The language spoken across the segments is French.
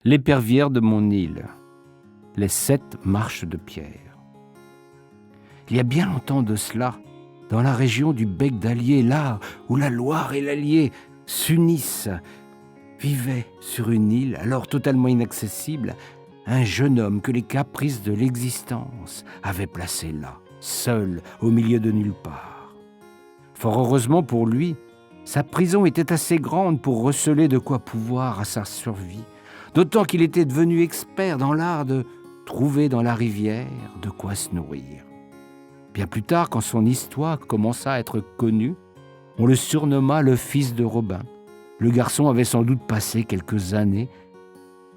L'épervière de mon île, les 7 marches de pierre. Il y a bien longtemps de cela, dans la région du bec d'Allier, là où la Loire et l'Allier s'unissent, vivait sur une île alors totalement inaccessible un jeune homme que les caprices de l'existence avaient placé là, seul au milieu de nulle part. Fort heureusement pour lui, sa prison était assez grande pour receler de quoi pouvoir à sa survie, d'autant qu'il était devenu expert dans l'art de trouver dans la rivière de quoi se nourrir. Bien plus tard, quand son histoire commença à être connue, on le surnomma le fils de Robin. Le garçon avait sans doute passé quelques années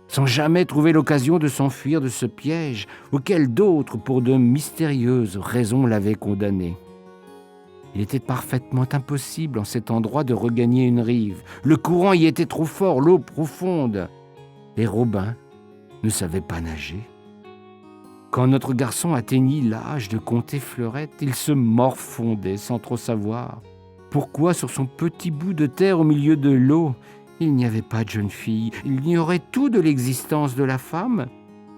sans jamais trouver l'occasion de s'enfuir de ce piège auquel d'autres, pour de mystérieuses raisons, l'avaient condamné. Il était parfaitement impossible en cet endroit de regagner une rive. Le courant y était trop fort, l'eau profonde. Et Robin ne savait pas nager. Quand notre garçon atteignit l'âge de compter fleurettes, il se morfondait sans trop savoir pourquoi sur son petit bout de terre au milieu de l'eau, il n'y avait pas de jeune fille. Il ignorait tout de l'existence de la femme,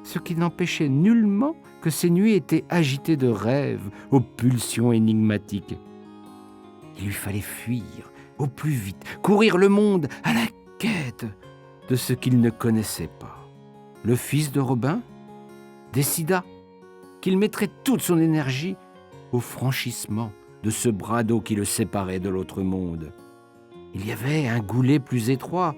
ce qui n'empêchait nullement que ses nuits étaient agitées de rêves aux pulsions énigmatiques. Il lui fallait fuir au plus vite, courir le monde à la quête de ce qu'il ne connaissait pas. Le fils de Robin décida qu'il mettrait toute son énergie au franchissement de ce bras d'eau qui le séparait de l'autre monde. Il y avait un goulet plus étroit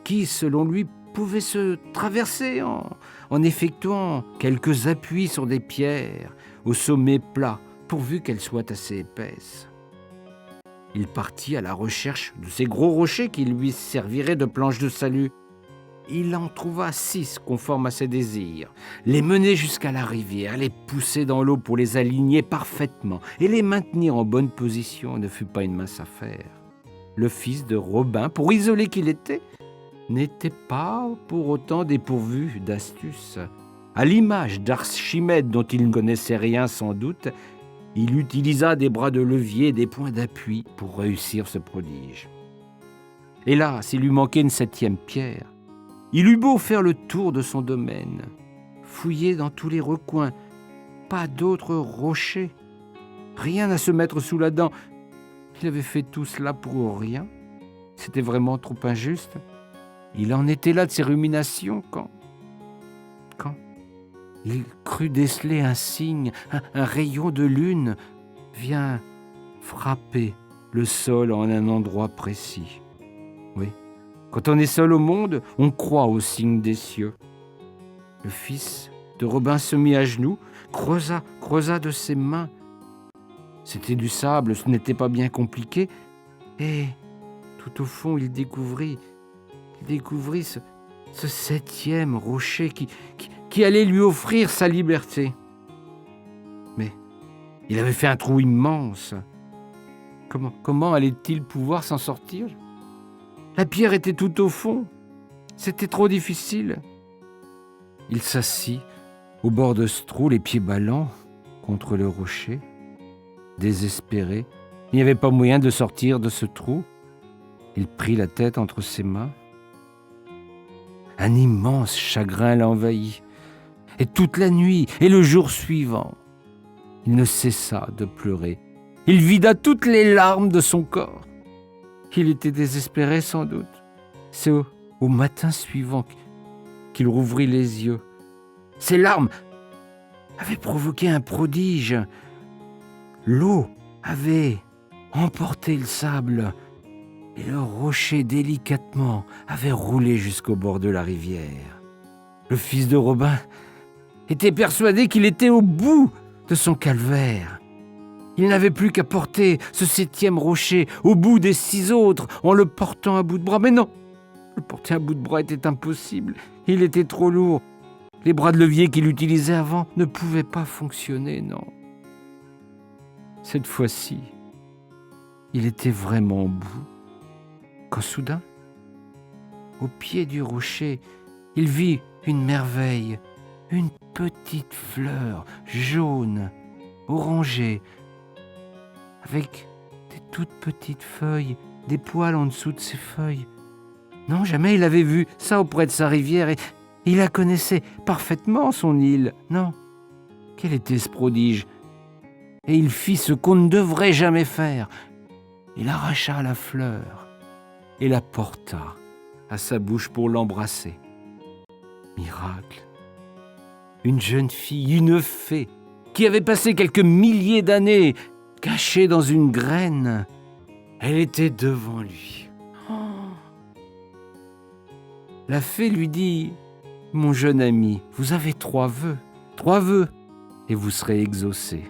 qui, selon lui, pouvait se traverser en effectuant quelques appuis sur des pierres au sommet plat, pourvu qu'elles soient assez épaisses. Il partit à la recherche de ces gros rochers qui lui serviraient de planche de salut. Il en trouva 6 conformes à ses désirs, les mener jusqu'à la rivière, les pousser dans l'eau pour les aligner parfaitement et les maintenir en bonne position ne fut pas une mince affaire. Le fils de Robin, pour isolé qu'il était, n'était pas pour autant dépourvu d'astuce. À l'image d'Archimède, dont il ne connaissait rien sans doute, il utilisa des bras de levier et des points d'appui pour réussir ce prodige. Hélas, il lui manquait une 7e pierre. Il eut beau faire le tour de son domaine, fouiller dans tous les recoins, pas d'autres rochers, rien à se mettre sous la dent. Il avait fait tout cela pour rien. C'était vraiment trop injuste. Il en était là de ses ruminations quand il crut déceler un signe, un rayon de lune vient frapper le sol en un endroit précis. Oui, quand on est seul au monde, on croit aux signes des cieux. Le fils de Robin se mit à genoux, creusa de ses mains. C'était du sable, ce n'était pas bien compliqué. Et tout au fond, il découvrit ce 7e rocher qui allait lui offrir sa liberté. Mais il avait fait un trou immense. Comment allait-il pouvoir s'en sortir ? La pierre était tout au fond. C'était trop difficile. Il s'assit au bord de ce trou, les pieds ballants contre le rocher. Désespéré, il n'y avait pas moyen de sortir de ce trou. Il prit la tête entre ses mains. Un immense chagrin l'envahit. Et toute la nuit et le jour suivant, il ne cessa de pleurer. Il vida toutes les larmes de son corps. Il était désespéré sans doute. C'est au matin suivant qu'il rouvrit les yeux. Ses larmes avaient provoqué un prodige. L'eau avait emporté le sable et le rocher délicatement avait roulé jusqu'au bord de la rivière. Le fils de Robin était persuadé qu'il était au bout de son calvaire. Il n'avait plus qu'à porter ce 7e rocher au bout des 6 autres en le portant à bout de bras. Mais non, le porter à bout de bras était impossible. Il était trop lourd. Les bras de levier qu'il utilisait avant ne pouvaient pas fonctionner, non. Cette fois-ci, il était vraiment au bout. Quand soudain, au pied du rocher, il vit une merveille, une petite fleur jaune, orangée, avec des toutes petites feuilles, des poils en dessous de ces feuilles. Non, jamais il avait vu ça auprès de sa rivière, et il la connaissait parfaitement, son île. Non, quel était ce prodige? Et il fit ce qu'on ne devrait jamais faire. Il arracha la fleur et la porta à sa bouche pour l'embrasser. Miracle! Une jeune fille, une fée, qui avait passé quelques milliers d'années cachée dans une graine, elle était devant lui. La fée lui dit: « Mon jeune ami, vous avez 3 vœux, et vous serez exaucé. »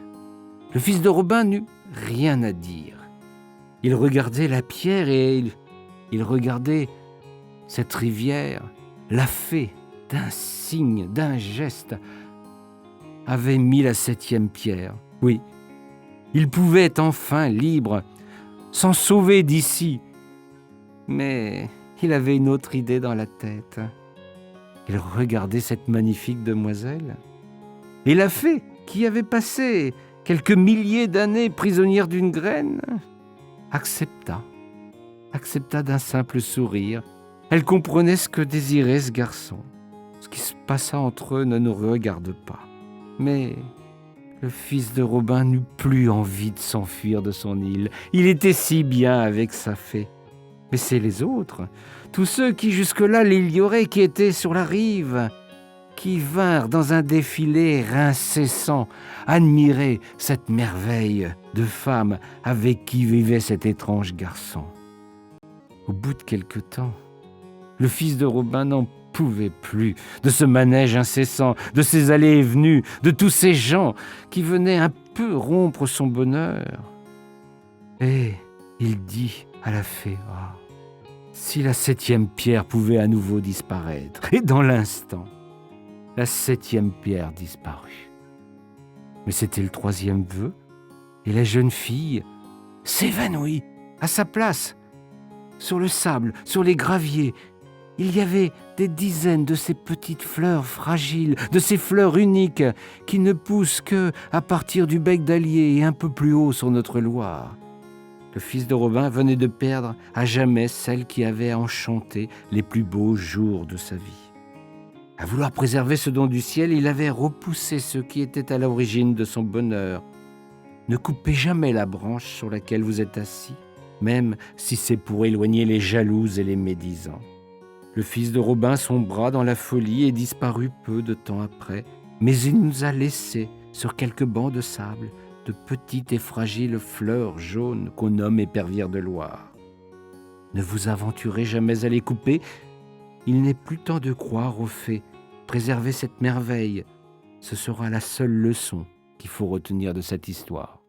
Le fils de Robin n'eut rien à dire. Il regardait la pierre et il regardait cette rivière. La fée, d'un signe, d'un geste, avait mis la 7e pierre. Oui, il pouvait être enfin libre, s'en sauver d'ici. Mais il avait une autre idée dans la tête. Il regardait cette magnifique demoiselle. Et la fée, qui avait passé quelques milliers d'années prisonnière d'une graine, accepta d'un simple sourire. Elle comprenait ce que désirait ce garçon. Ce qui se passa entre eux ne nous regarde pas. Mais le fils de Robin n'eut plus envie de s'enfuir de son île. Il était si bien avec sa fée. Mais c'est les autres, tous ceux qui jusque-là l'ignoraient, qui étaient sur la rive, qui vinrent dans un défilé incessant admirer cette merveille de femme avec qui vivait cet étrange garçon. Au bout de quelque temps, le fils de Robin n'en pouvait plus de ce manège incessant, de ces allées et venues, de tous ces gens qui venaient un peu rompre son bonheur. Et il dit à la fée: « Ah, si la 7e pierre pouvait à nouveau disparaître !» Et dans l'instant, la 7e pierre disparut. Mais c'était le 3e vœu, et la jeune fille s'évanouit à sa place. Sur le sable, sur les graviers, il y avait des dizaines de ces petites fleurs fragiles, de ces fleurs uniques qui ne poussent que à partir du bec d'Allier et un peu plus haut sur notre Loire. Le fils de Robin venait de perdre à jamais celle qui avait enchanté les plus beaux jours de sa vie. À vouloir préserver ce don du ciel, il avait repoussé ce qui était à l'origine de son bonheur. Ne coupez jamais la branche sur laquelle vous êtes assis, même si c'est pour éloigner les jaloux et les médisants. Le fils de Robin sombra dans la folie et disparut peu de temps après, mais il nous a laissés sur quelques bancs de sable de petites et fragiles fleurs jaunes qu'on nomme épervières de Loire. Ne vous aventurez jamais à les couper, il n'est plus temps de croire aux fées. Préservez cette merveille, ce sera la seule leçon qu'il faut retenir de cette histoire.